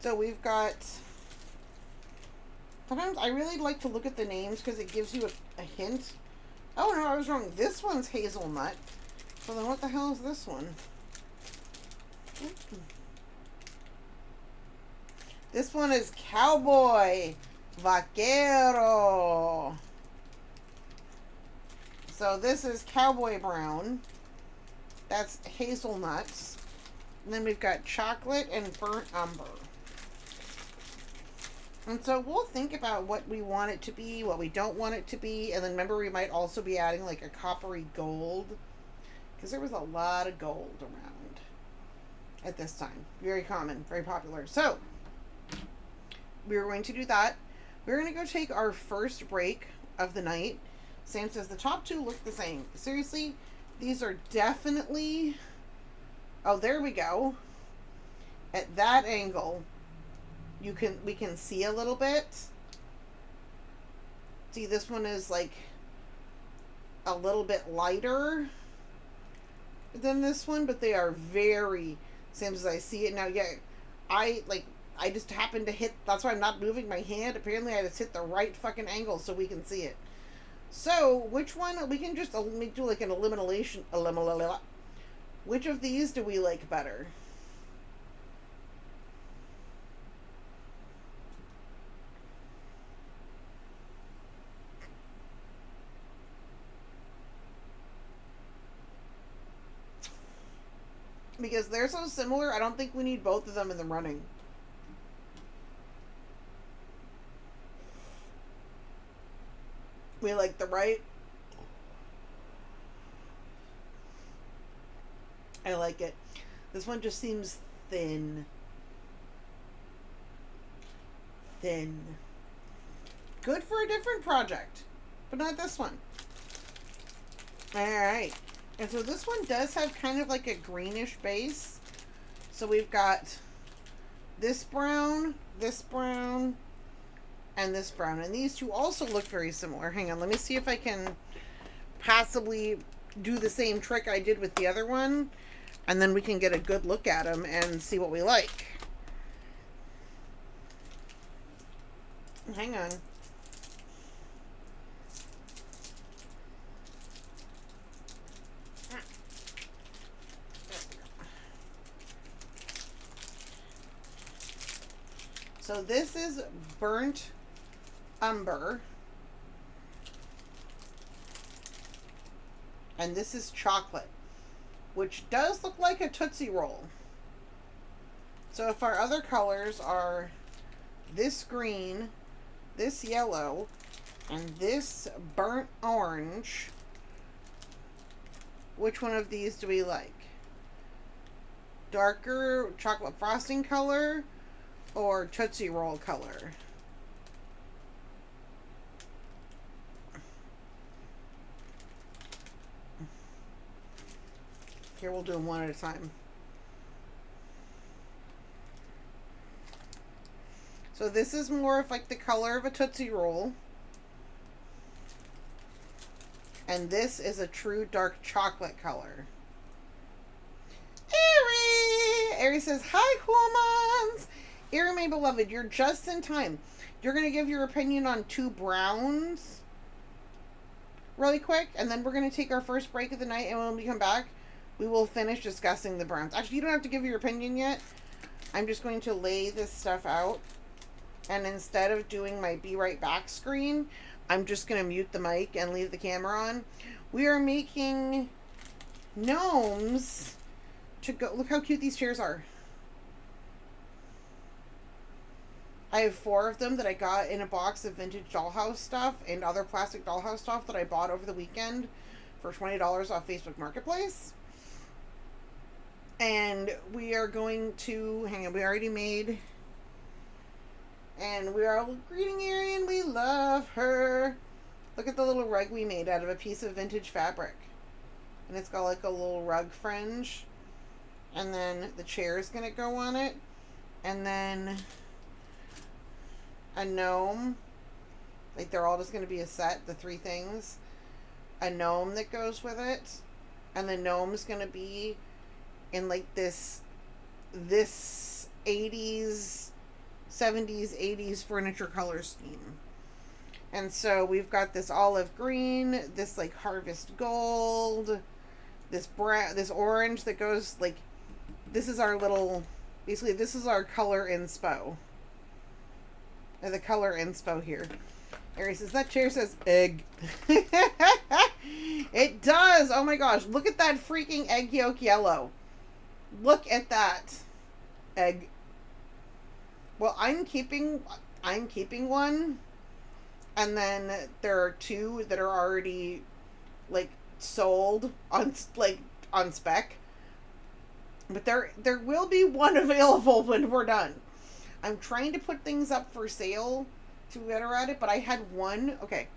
So we've got, sometimes I really like to look at the names because it gives you a hint. Oh no, I was wrong. This one's hazelnut. So then what the hell is this one? This one is cowboy. Vaquero. So this is cowboy brown. That's hazelnuts. And then we've got chocolate and burnt umber. And so we'll think about what we want it to be, what we don't want it to be. And then remember, we might also be adding like a coppery gold, because there was a lot of gold around at this time. Very common, very popular. So we're going to do that. We're going to go take our first break of the night. Sam says the top two look the same. Seriously, these are definitely... Oh, there we go. At that angle, we can see a little bit. See, this one is like a little bit lighter than this one, but they are very same as I see it now. Yeah, I just happened to hit, that's why I'm not moving my hand. Apparently I just hit the right fucking angle so we can see it. So, which one, we can just do like an elimination. Which of these do we like better? Because they're so similar, I don't think we need both of them in the running. We like the right. I like it. This one just seems thin. Thin. Good for a different project, but not this one. Alright. And so this one does have kind of like a greenish base. So we've got this brown, and this brown. And these two also look very similar. Hang on, let me see if I can possibly do the same trick I did with the other one. And then we can get a good look at them and see what we like. Hang on. So this is burnt umber. And this is chocolate, which does look like a Tootsie Roll. So if our other colors are this green, this yellow, and this burnt orange, which one of these do we like? Darker chocolate frosting color or Tootsie Roll color? Here, we'll do them one at a time. So this is more of like the color of a Tootsie Roll. And this is a true dark chocolate color. Ari says, hi, humans. Ari, my beloved, you're just in time. You're going to give your opinion on two browns really quick. And then we're going to take our first break of the night. And when we come back, we will finish discussing the browns. Actually, you don't have to give your opinion yet. I'm just going to lay this stuff out. And instead of doing my be right back screen, I'm just going to mute the mic and leave the camera on. We are making gnomes to go. Look how cute these chairs are. I have 4 of them that I got in a box of vintage dollhouse stuff and other plastic dollhouse stuff that I bought over the weekend for $20 off Facebook Marketplace. And we are going to, hang on, we already made, and we are greeting Arian. We love her. Look at the little rug we made out of a piece of vintage fabric. And it's got like a little rug fringe. And then the chair is going to go on it. And then a gnome. Like they're all just going to be a set, the 3 things. A gnome that goes with it. And the gnome's going to be in like this 80s 70s, 80s furniture color scheme. And so we've got this olive green, this like harvest gold, this brown, this orange that goes like, this is our little, basically this is our color inspo. The color inspo here. Aries says, that chair says egg. It does. Oh my gosh. Look at that freaking egg yolk yellow. Look at that. Egg. Well, I'm keeping one. And then there are two that are already like sold on spec. But there will be one available when we're done. I'm trying to put things up for sale to be better at it, but I had one, okay,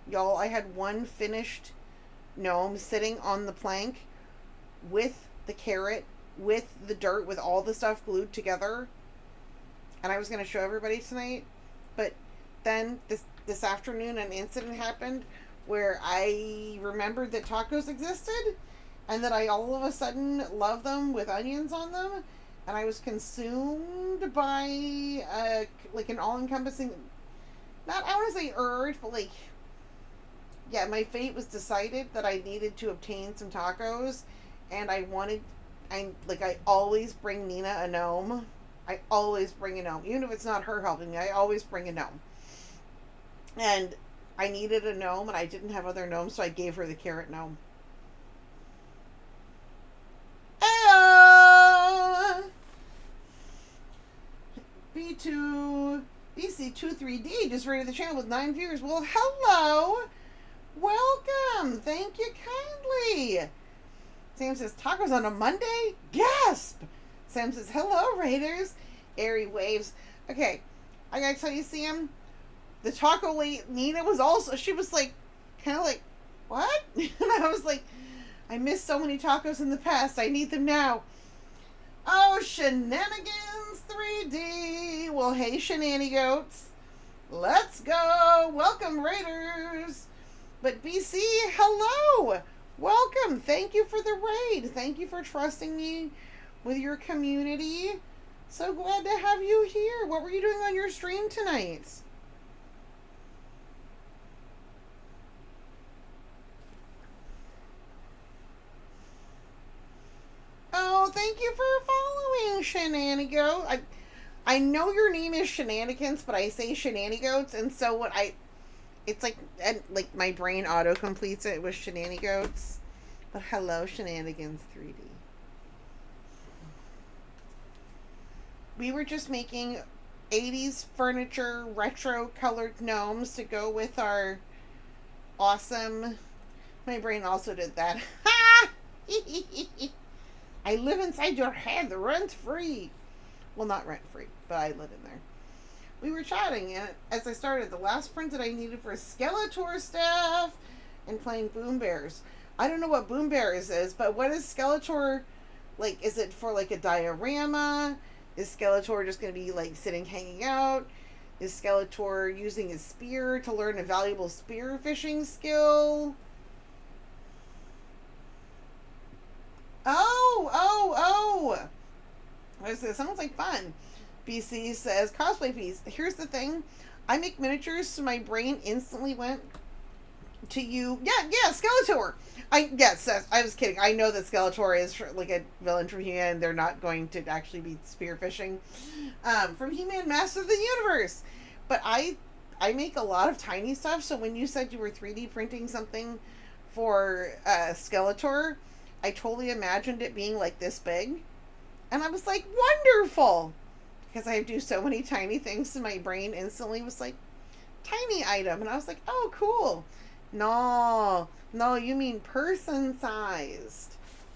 y'all, I had one finished gnome sitting on the plank with the carrot, with the dirt, with all the stuff glued together, and I was going to show everybody tonight, but then this afternoon an incident happened where I remembered that tacos existed, and that I all of a sudden love them with onions on them, and I was consumed by like an all-encompassing, not, I want to say urge, but like, yeah, my fate was decided that I needed to obtain some tacos, and I always bring Nina a gnome. I always bring a gnome. Even if it's not her helping me, I always bring a gnome. And I needed a gnome, and I didn't have other gnomes, so I gave her the carrot gnome. Ayo! BC23D just rated the channel with 9 viewers. Well, hello! Welcome! Thank you kindly! Sam says, tacos on a Monday? Gasp! Sam says, hello, Raiders! Airy waves. Okay, I gotta tell you, Sam, the taco lady, Nina, was also, she was like, kind of like, what? And I was like, I missed so many tacos in the past. I need them now. Oh, Shenanigans 3D. Well, hey, Shenanigoats. Let's go. Welcome, Raiders. But BC, hello. Welcome. Thank you for the raid. Thank you for trusting me with your community. So glad to have you here. What were you doing on your stream tonight? Oh, thank you for following, Shenanigo. I know your name is Shenanigans, but I say Shenanigoats, and so it's like my brain auto completes it with Shenanigoats. But hello, Shenanigans 3D. We were just making 80s furniture retro colored gnomes to go with our awesome. My brain also did that. Ha! I live inside your head, rent free. Well, not rent free, but I live in there. We were chatting, and as I started, the last print that I needed for Skeletor stuff and playing Boom Bears. I don't know what Boom Bears is, but what is Skeletor like? Is it for like a diorama? Is Skeletor just going to be like sitting, hanging out? Is Skeletor using his spear to learn a valuable spear fishing skill? Oh! What is this? Sounds like fun. BC says, cosplay piece. Here's the thing. I make miniatures, so my brain instantly went to you. Yeah, Skeletor. I was kidding. I know that Skeletor is like a villain from He-Man. They're not going to actually be spearfishing. From He-Man Master of the Universe. But I make a lot of tiny stuff, so when you said you were 3D printing something for Skeletor, I totally imagined it being like this big. And I was like, wonderful! Because I do so many tiny things, so my brain instantly was like, tiny item. And I was like, oh, cool. No, you mean person-sized.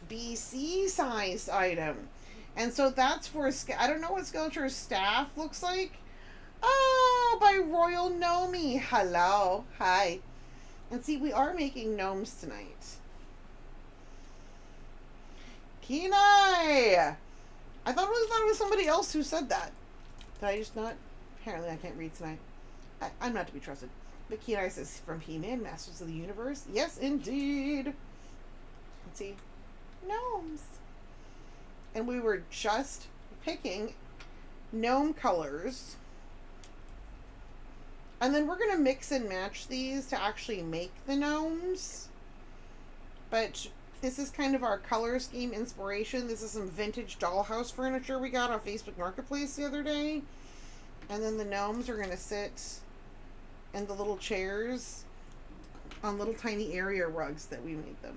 BC-sized item. And so that's for, I don't know what Skeletor's staff looks like. Oh, by Royal Nomi. Hello. Hi. And see, we are making gnomes tonight. Kenai! I thought it was somebody else who said that. Did I just not? Apparently I can't read tonight. I'm not to be trusted. But Kenai says, from He-Man, Masters of the Universe? Yes, indeed. Let's see. Gnomes. And we were just picking gnome colors And then we're going to mix and match these to actually make the gnomes. But this is kind of our color scheme inspiration. This is some vintage dollhouse furniture we got on Facebook Marketplace the other day. And then the gnomes are going to sit in the little chairs on little tiny area rugs that we made them.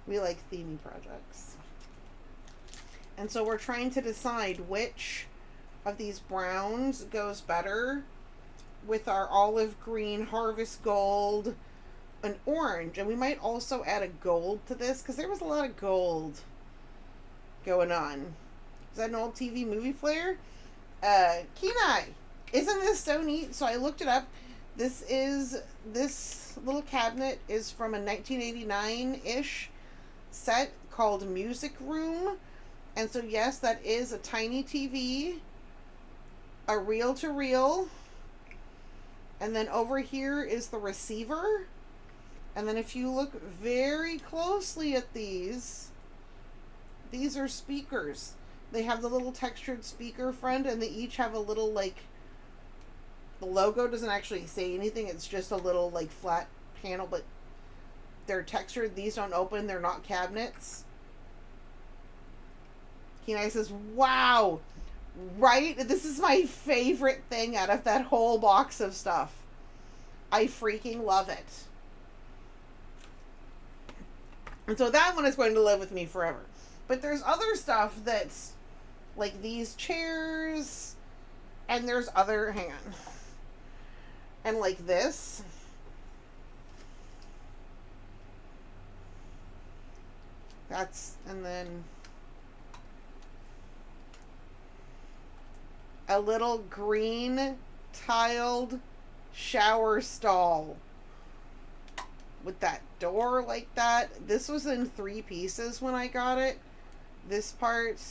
We like themey projects. And so we're trying to decide which of these browns goes better with our olive green, harvest gold, and orange. And we might also add a gold to this because there was a lot of gold going on. Is that an old TV movie player? Kenai, isn't this so neat? So I looked it up. This little cabinet is from a 1989-ish set called Music Room. And so yes, that is a tiny TV, a reel-to-reel, and then over here is the receiver. And then if you look very closely at these are speakers. They have the little textured speaker front, and they each have a little, like, the logo doesn't actually say anything. It's just a little, like, flat panel, but they're textured. These don't open. They're not cabinets. Kenai says, wow, right? This is my favorite thing out of that whole box of stuff. I freaking love it. And so that one is going to live with me forever. But there's other stuff that's like these chairs, and there's other, hang on, and like this. And then a little green tiled shower stall with that door like that. This was in 3 pieces when I got it. This part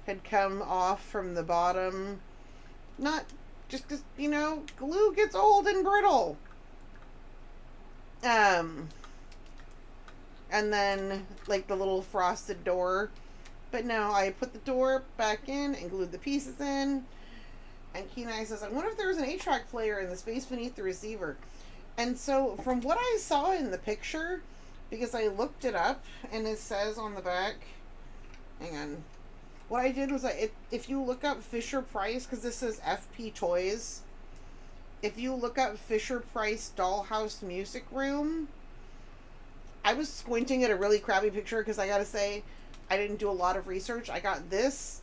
had come off from the bottom. Not just because, you know, glue gets old and brittle. And then like the little frosted door. But no, I put the door back in and glued the pieces in. And Kenai says, I wonder if there's an 8-track player in the space beneath the receiver. And so from what I saw in the picture, because I looked it up and it says on the back, hang on. What I did was, if you look up Fisher Price, because this is FP Toys, if you look up Fisher Price Dollhouse Music Room, I was squinting at a really crappy picture because I gotta say, I didn't do a lot of research. I got this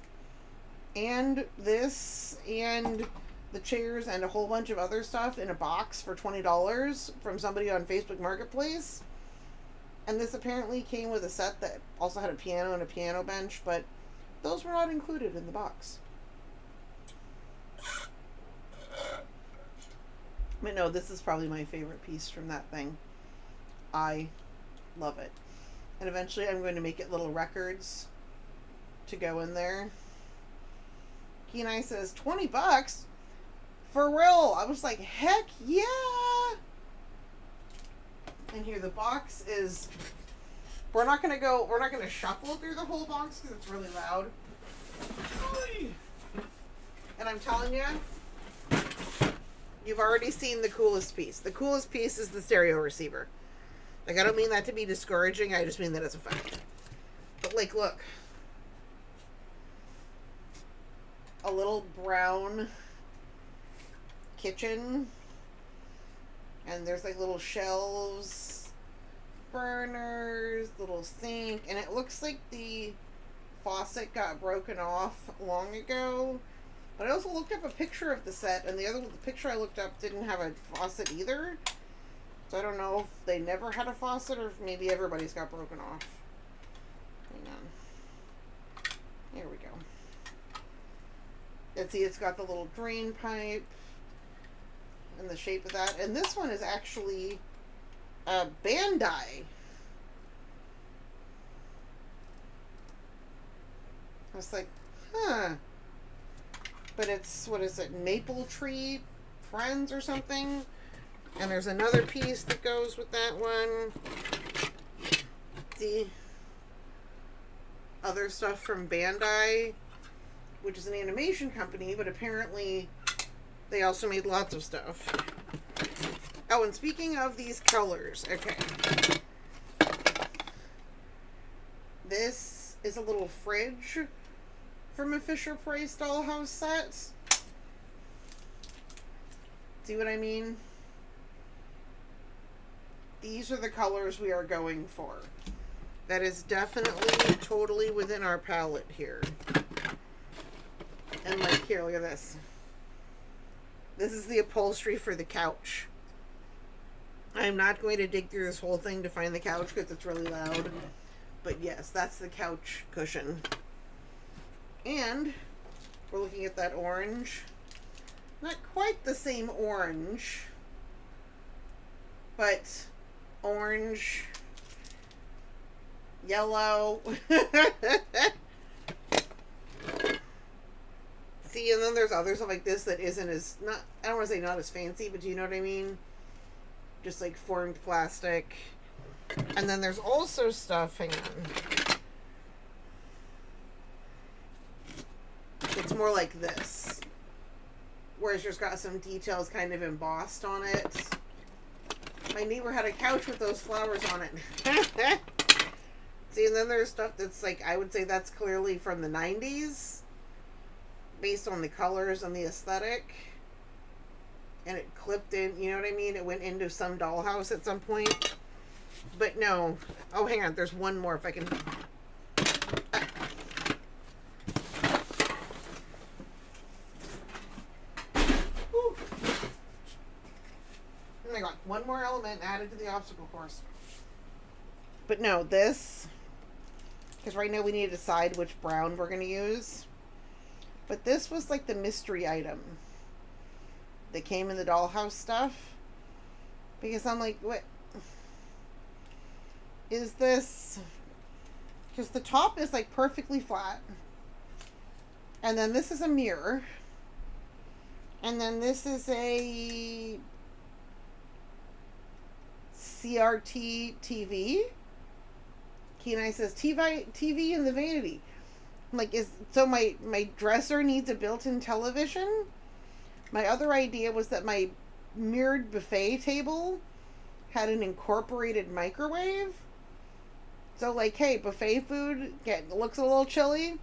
and the chairs and a whole bunch of other stuff in a box for $20 from somebody on Facebook Marketplace. And this apparently came with a set that also had a piano and a piano bench, but those were not included in the box. But no, this is probably my favorite piece from that thing. I love it. And eventually I'm going to make it little records to go in there. Kenai says, $20? For real? I was like, heck yeah! And here the box is, we're not going to shuffle through the whole box because it's really loud. And I'm telling you, you've already seen the coolest piece. The coolest piece is the stereo receiver. Like, I don't mean that to be discouraging, I just mean that as a fact. But, like, look. A little brown kitchen. And there's, like, little shelves, burners, little sink. And it looks like the faucet got broken off long ago. But I also looked up a picture of the set, and the picture I looked up didn't have a faucet either. So I don't know if they never had a faucet or if maybe everybody's got broken off. Hang on. Here we go. And see, it's got the little drain pipe and the shape of that. And this one is actually a Bandai. I was like, huh. But it's, what is it, Maple Tree Friends or something? And there's another piece that goes with that one. The other stuff from Bandai which is an animation company, but apparently they also made lots of stuff. Oh, and speaking of these colors, okay. This is a little fridge from a Fisher-Price dollhouse set. See what I mean? These are the colors we are going for. That is definitely totally within our palette here. And like, here, look at this. This is the upholstery for the couch. I'm not going to dig through this whole thing to find the couch because it's really loud. But yes, that's the couch cushion. And we're looking at that orange. Not quite the same orange, but orange, yellow. See, and then there's other stuff like this that isn't as, not, I don't want to say not as fancy, but do you know what I mean? Just like formed plastic. And then there's also stuff, hang on. It's more like this. Where it's just got some details kind of embossed on it. My neighbor had a couch with those flowers on it. See, and then there's stuff that's like, I would say that's clearly from the 90s. Based on the colors and the aesthetic. And it clipped in, you know what I mean? It went into some dollhouse at some point. But no. Oh, hang on. There's one more if I can. Oh my god. One more element added to the obstacle course. But no, this. Because right now we need to decide which brown we're going to use. But this was like the mystery item that came in the dollhouse stuff. Because I'm like, what is this? Because the top is like perfectly flat. And then this is a mirror. And then this is a CRT TV. Kenai says TV in the vanity. I'm like, so my dresser needs a built-in television? My other idea was that my mirrored buffet table had an incorporated microwave. So like, hey, buffet food looks a little chilly.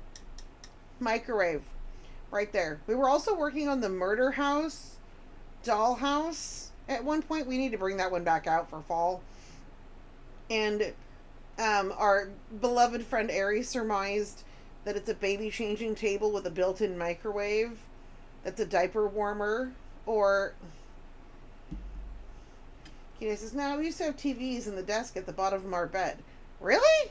Microwave. Right there. We were also working on the Murder House dollhouse at one point. We need to bring that one back out for fall. And our beloved friend Ari surmised that it's a baby changing table with a built-in microwave. That's a diaper warmer. Or he says, no, we used to have TVs in the desk at the bottom of our bed. Really?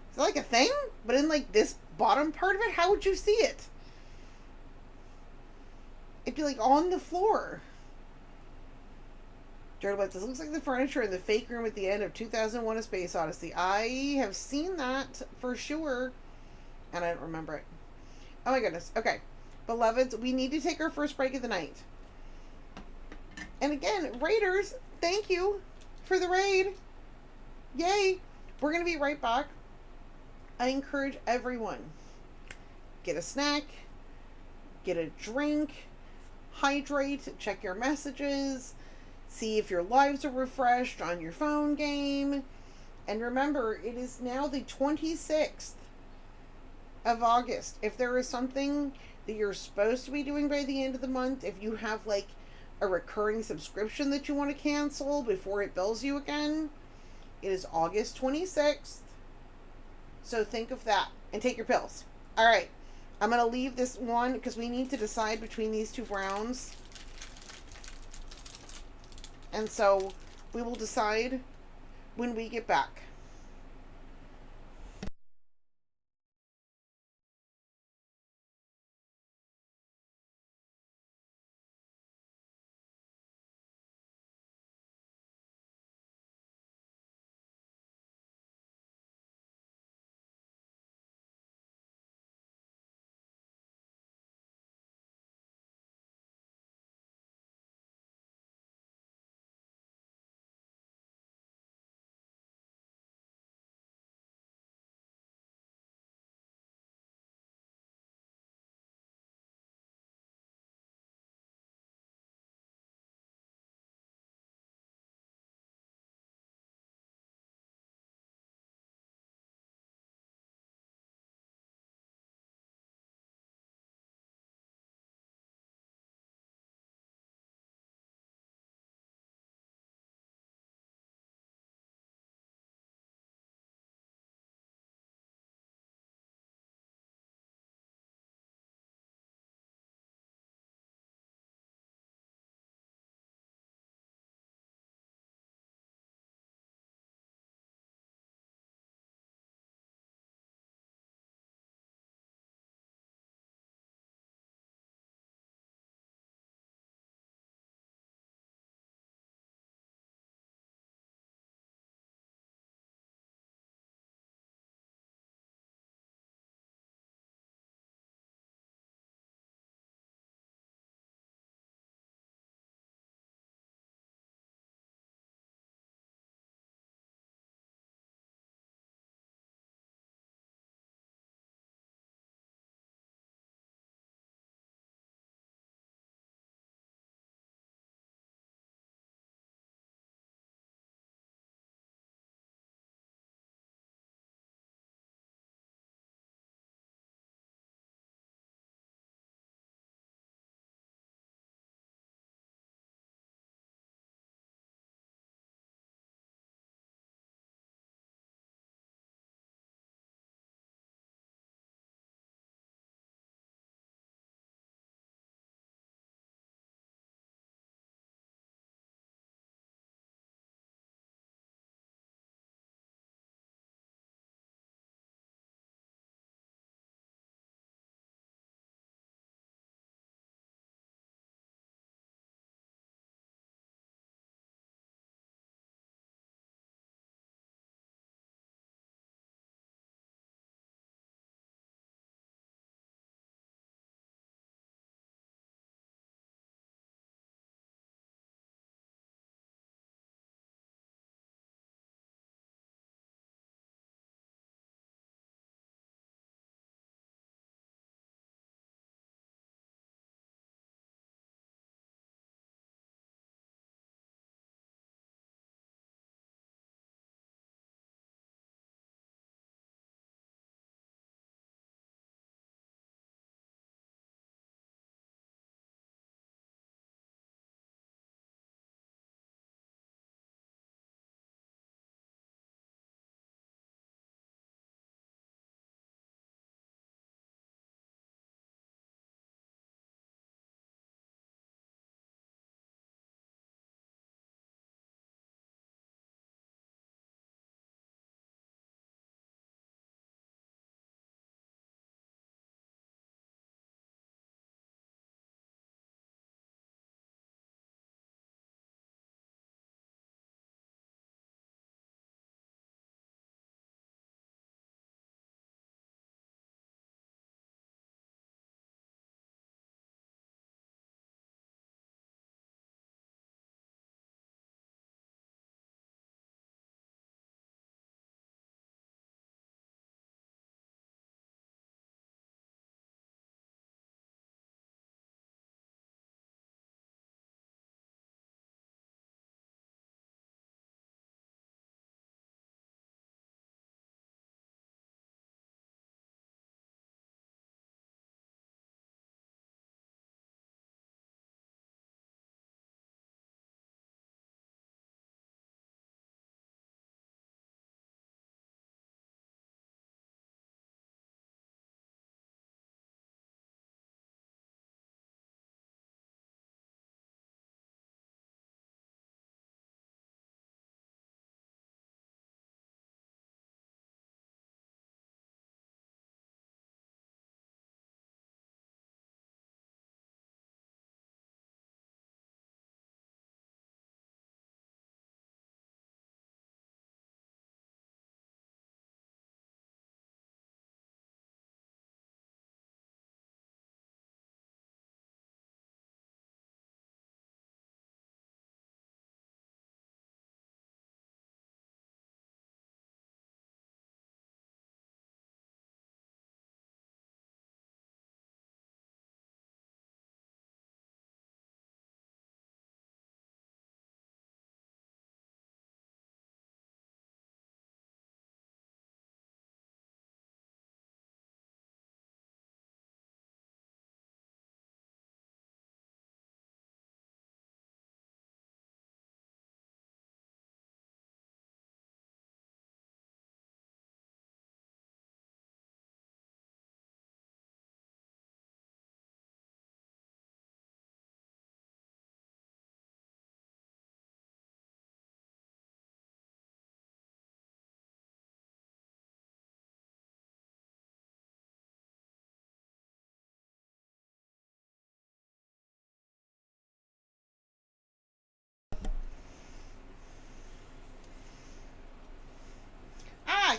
Is that like a thing? But in like this bottom part of it, how would you see it? It'd be like on the floor. Jared, this looks like the furniture in the fake room at the end of 2001: A Space Odyssey. I have seen that for sure, and I don't remember it. Oh my goodness. Okay. Beloveds, we need to take our first break of the night. And again, Raiders, thank you for the raid. Yay. We're going to be right back. I encourage everyone, get a snack, get a drink, hydrate, check your messages, see if your lives are refreshed on your phone game. And remember, it is now the 26th of August. If there is something that you're supposed to be doing by the end of the month, if you have like a recurring subscription that you want to cancel before it bills you again, it is August 26th. So think of that and take your pills. All right. I'm going to leave this one because we need to decide between these two browns. And so we will decide when we get back.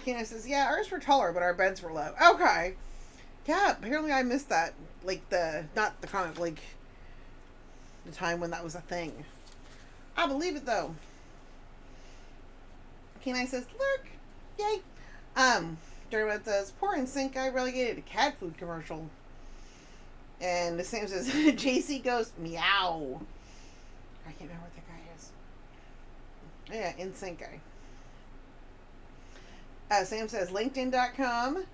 Kina says, yeah, ours were taller, but our beds were low. Okay. Yeah, apparently I missed that. Like, not the comment, like, the time when that was a thing. I believe it, though. Kina says, look. Yay. Dirtbud says, poor and sink guy relegated to cat food commercial. And the Sam says, JC goes, meow. I can't remember what that guy is. Yeah, NSYNC guy. Sam says, LinkedIn.com,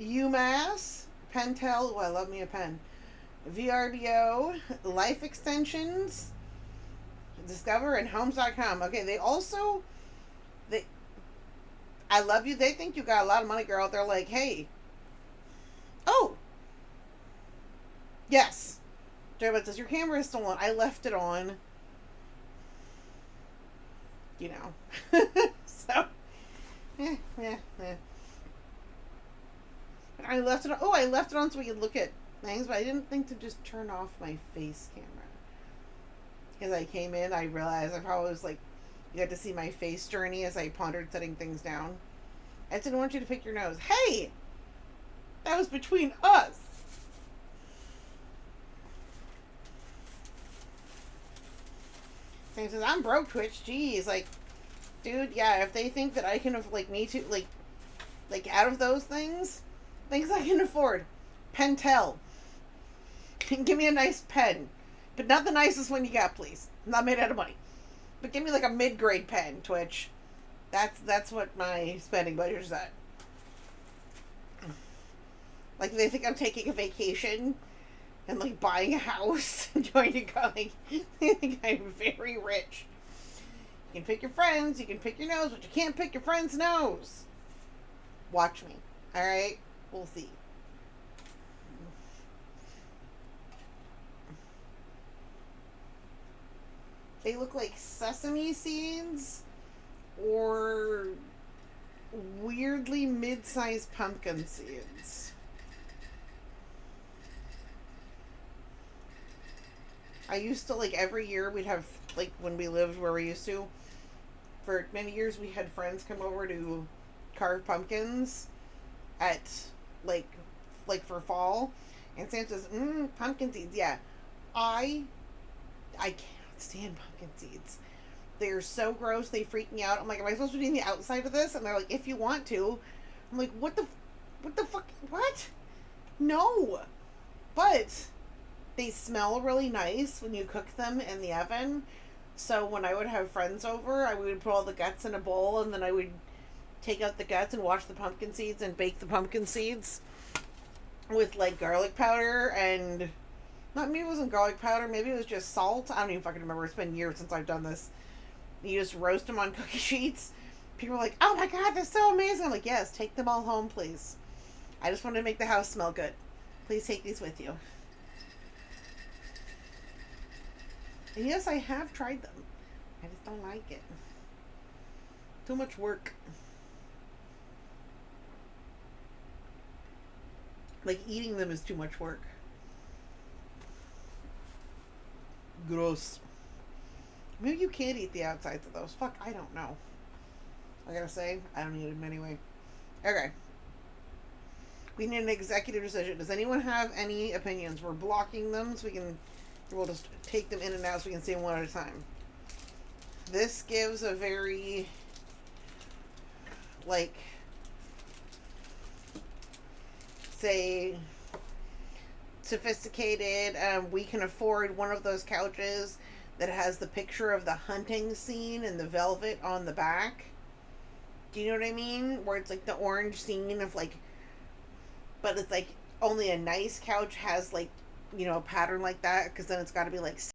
UMass, Pentel, oh, I love me a pen, VRBO, Life Extensions, Discover, and Homes.com. Okay, I love you. They think you got a lot of money, girl. They're like, hey, oh, yes. Jeremy says, your camera is still on. I left it on. You know. So, yeah. I left it on. Oh, I left it on so we could look at things, but I didn't think to just turn off my face camera. As I came in, I realized I probably was like, you got to see my face journey as I pondered setting things down. I didn't want you to pick your nose. Hey! That was between us. Sam says, I'm broke, Twitch. Jeez, like, dude, yeah, if they think that I can, like, me too, like, out of those things I can afford. Pentel. Give me a nice pen. But not the nicest one you got, please. I'm not made out of money. But give me, like, a mid-grade pen, Twitch. That's what my spending budget is at. Like, they think I'm taking a vacation and, like, buying a house and going to go, like, they think I'm very rich. You can pick your friends, you can pick your nose, but you can't pick your friend's nose. Watch me. Alright? We'll see. They look like sesame seeds or weirdly mid-sized pumpkin seeds. I used to, like, every year we'd have, like, when we lived where we used to, for many years we had friends come over to carve pumpkins at, like for fall. And Sam says, pumpkin seeds. Yeah. I can't stand pumpkin seeds. They're so gross. They freak me out. I'm like, am I supposed to be eating the outside of this? And they're like, if you want to. I'm like, what the fuck? What? No. But they smell really nice when you cook them in the oven. So when I would have friends over, I would put all the guts in a bowl, and then I would take out the guts and wash the pumpkin seeds and bake the pumpkin seeds with, like, garlic powder and... maybe it wasn't garlic powder. Maybe it was just salt. I don't even fucking remember. It's been years since I've done this. You just roast them on cookie sheets. People are like, oh my god, they're so amazing. I'm like, yes, take them all home, please. I just want to make the house smell good. Please take these with you. And yes, I have tried them. I just don't like it. Too much work. Like, eating them is too much work. Gross. Maybe you can't eat the outsides of those. Fuck, I don't know. I gotta say, I don't eat them anyway. Okay. We need an executive decision. Does anyone have any opinions? We're blocking them so we'll just take them in and out so we can see them one at a time. This gives a very, like, say, sophisticated, we can afford one of those couches that has the picture of the hunting scene and the velvet on the back. Do you know what I mean? Where it's like the orange scene of, like, but it's like only a nice couch has, like, you know, a pattern like that, because then it's got to be like